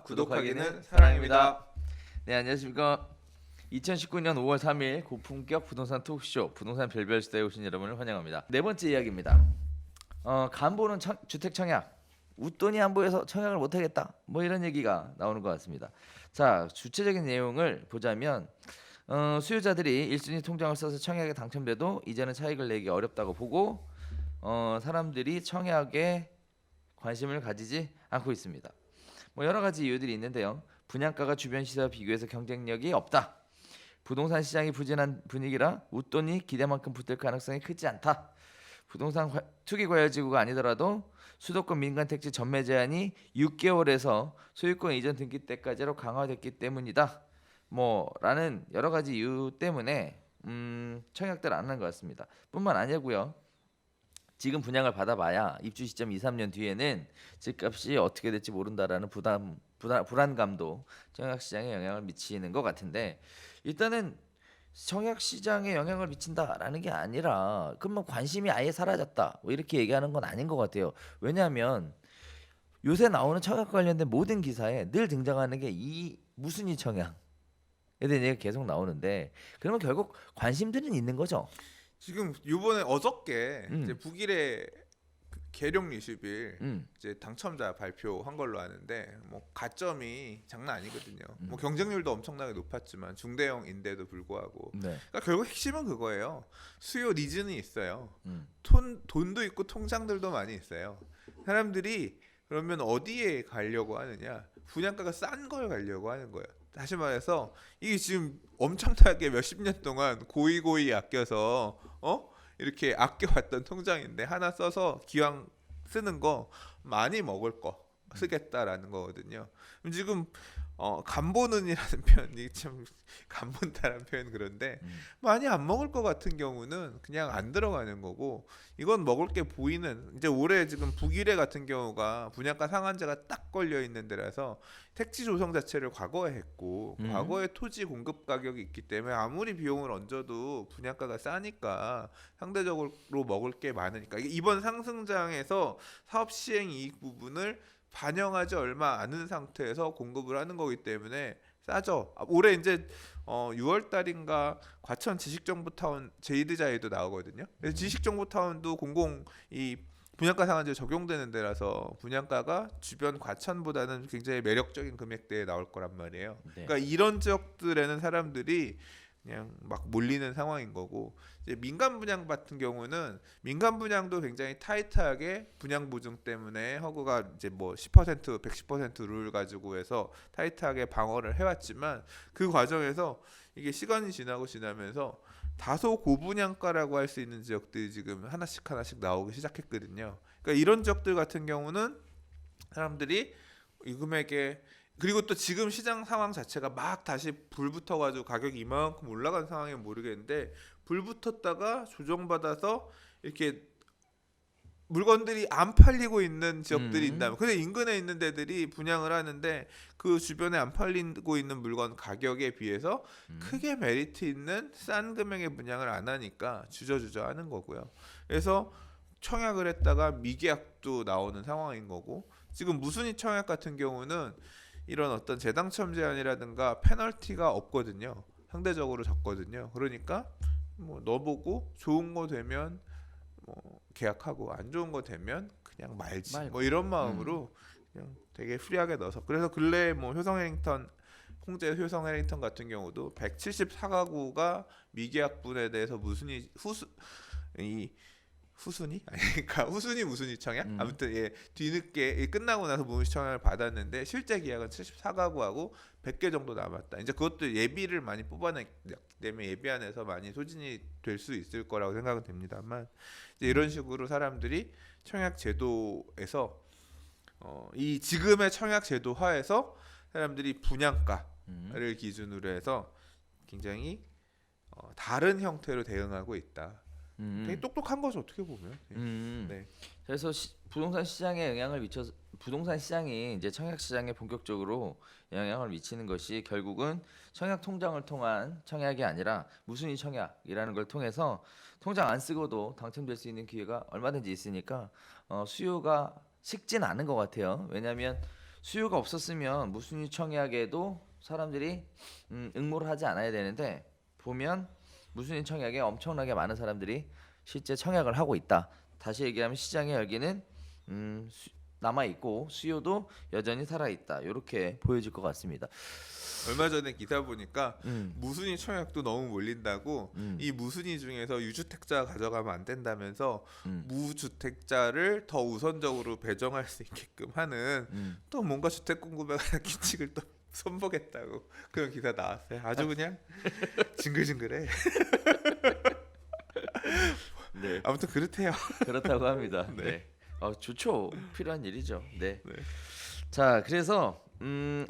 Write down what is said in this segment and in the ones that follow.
구독하기는 사랑입니다. 네, 안녕하십니까. 2019년 5월 3일 고품격 부동산 토크쇼 부동산 별별수다에 오신 여러분을 환영합니다. 네 번째 이야기입니다. 간보는 주택 청약, 웃돈이 안 보여서 청약을 못하겠다, 뭐 이런 얘기가 나오는 것 같습니다. 자, 주체적인 내용을 보자면 수요자들이 1순위 통장을 써서 청약에 당첨돼도 이제는 차익을 내기 어렵다고 보고 사람들이 청약에 관심을 가지지 않고 있습니다. 뭐 여러 가지 이유들이 있는데요. 분양가가 주변 시세와 비교해서 경쟁력이 없다. 부동산 시장이 부진한 분위기라 웃돈이 기대만큼 붙을 가능성이 크지 않다. 부동산 투기 과열지구가 아니더라도 수도권 민간 택지 전매 제한이 6개월에서 소유권 이전 등기 때까지로 강화됐기 때문이다. 뭐라는 여러 가지 이유 때문에 청약들 안 하는 것 같습니다. 뿐만 아니고요. 지금 분양을 받아봐야 입주 시점 2, 3년 뒤에는 집값이 어떻게 될지 모른다라는 불안감도 청약 시장에 영향을 미치는 것 같은데, 일단은 청약 시장에 영향을 미친다라는 게 아니라 그러면 관심이 아예 사라졌다 뭐 이렇게 얘기하는 건 아닌 것 같아요. 왜냐하면 요새 나오는 청약 관련된 모든 기사에 늘 등장하는 게 이 무슨 이 청약에 대한 얘기가 계속 나오는데, 그러면 결국 관심들은 있는 거죠. 지금 요번에 어저께 음. 이제 북일의 계룡 리슈빌 음. 이제 당첨자 발표한 걸로 아는데 뭐 가점이 장난 아니거든요. 음. 뭐 경쟁률도 엄청나게 높았지만 중대형인데도 불구하고, 네. 그러니까 결국 핵심은 그거예요. 수요 니즈는 있어요. 음. 돈도 있고 통장들도 많이 있어요. 사람들이 그러면 어디에 가려고 하느냐? 분양가가 싼 걸 가려고 하는 거예요. 다시 말해서 이게 지금 엄청나게 몇십 년 동안 고이고이 아껴서 이렇게 아껴왔던 통장인데 하나 써서 기왕 쓰는 거 많이 먹을 거 쓰겠다라는 거거든요. 그럼 지금 간보는이라는 표현이 참 간본다라는 표현 그런데 많이 안 먹을 것 같은 경우는 그냥 안 들어가는 거고, 이건 먹을 게 보이는, 이제 올해 지금 북일해 같은 경우가 분양가 상한제가 딱 걸려 있는 데라서 택지 조성 자체를 과거에 했고 과거에 토지 공급 가격이 있기 때문에 아무리 비용을 얹어도 분양가가 싸니까 상대적으로 먹을 게 많으니까 이번 상승장에서 사업 시행 이익 부분을 반영하지 얼마 않은 상태에서 공급을 하는 거기 때문에 싸죠. 올해 이제 6월 달인가 과천 지식정보타운 제이드자에도 나오거든요. 그래서 지식정보타운도 공공 이 분양가 상한제 적용되는 데라서 분양가가 주변 과천보다는 굉장히 매력적인 금액대에 나올 거란 말이에요. 네. 그러니까 이런 지역들에는 사람들이 그냥 막 몰리는 상황인 거고, 이제 민간 분양 같은 경우는 민간 분양도 굉장히 타이트하게 분양 보증 때문에 허그가 이제 뭐 10%, 110%룰 가지고 해서 타이트하게 방어를 해왔지만 그 과정에서 이게 시간이 지나면서 다소 고분양가라고 할 수 있는 지역들이 지금 하나씩 나오기 시작했거든요. 그러니까 이런 지역들 같은 경우는 사람들이 이 금액에, 그리고 또 지금 시장 상황 자체가 막 다시 불 붙어가지고 가격이 이만큼 올라간 상황이면 모르겠는데, 불 붙었다가 조정받아서 이렇게 물건들이 안 팔리고 있는 지역들이 있다면, 근데 인근에 있는 데들이 분양을 하는데 그 주변에 안 팔리고 있는 물건 가격에 비해서 크게 메리트 있는 싼 금액의 분양을 안 하니까 주저주저 하는 거고요. 그래서 청약을 했다가 미계약도 나오는 상황인 거고, 지금 무순위 청약 같은 경우는 이런 어떤 재당첨 제한이라든가 페널티가 없거든요. 상대적으로 적거든요. 그러니까 뭐 넣어보고 좋은 거 되면 뭐 계약하고 안 좋은 거 되면 그냥 말지 뭐 이런 마음으로 그냥 되게 프리하게 넣어서, 그래서 근래 뭐 홍제 효성 해링턴 같은 경우도 174가구가 미계약분에 대해서 후순위? 아니, 그러니까 후순위 무순위 청약? 아무튼 뒤늦게 끝나고 나서 무순위 청약을 받았는데 실제 계약은 74가구하고 100개 정도 남았다. 이제 그것도 예비를 많이 뽑아냈기 때문에 예비 안에서 많이 소진이 될 수 있을 거라고 생각은 됩니다만, 이제 이런 식으로 사람들이 청약 제도에서 이 지금의 청약 제도 하에서 사람들이 분양가를 기준으로 해서 굉장히 다른 형태로 대응하고 있다. 되게 똑똑한 거죠, 어떻게 보면. 네. 그래서 부동산 시장에 영향을 미쳐서 부동산 시장이 이제 청약 시장에 본격적으로 영향을 미치는 것이 결국은 청약 통장을 통한 청약이 아니라 무순위 청약이라는 걸 통해서 통장 안 쓰고도 당첨될 수 있는 기회가 얼마든지 있으니까 수요가 식진 않은 것 같아요. 왜냐하면 수요가 없었으면 무순위 청약에도 사람들이 응모를 하지 않아야 되는데 보면 무순위 청약에 엄청나게 많은 사람들이 실제 청약을 하고 있다. 다시 얘기하면 시장의 열기는 남아 있고 수요도 여전히 살아 있다. 이렇게 보여질 것 같습니다. 얼마 전에 기사 보니까 음, 무순위 청약도 너무 몰린다고 음, 이 무순위 중에서 유주택자 가져가면 안 된다면서 음, 무주택자를 더 우선적으로 배정할 수 있게끔 하는 또 뭔가 주택 공급에 관한 규칙을 또 선보겠다고 그런 기사 나왔어요. 아주 그냥 징글징글해. 네, 아무튼 그렇대요. 그렇다고 합니다. 네. 네, 좋죠. 필요한 일이죠. 네. 네. 자, 그래서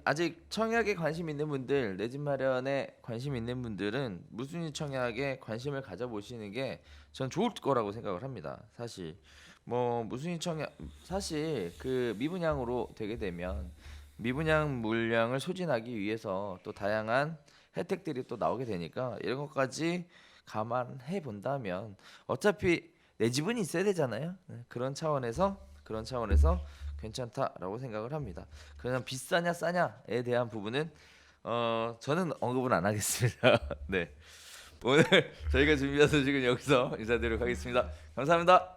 아직 청약에 관심 있는 분들, 내 집 마련에 관심 있는 분들은 무순위 청약에 관심을 가져보시는 게 전 좋을 거라고 생각을 합니다. 사실 뭐 무순위 청약 사실 그 미분양으로 되게 되면 미분양 물량을 소진하기 위해서 또 다양한 혜택들이 또 나오게 되니까 이런 것까지 감안해 본다면 어차피 내 집은 있어야 되잖아요. 네, 그런 차원에서 괜찮다라고 생각을 합니다. 그냥 비싸냐 싸냐에 대한 부분은 저는 언급은 안 하겠습니다. 네. 오늘 저희가 준비한 소식은 여기서 인사드리도록 하겠습니다. 감사합니다.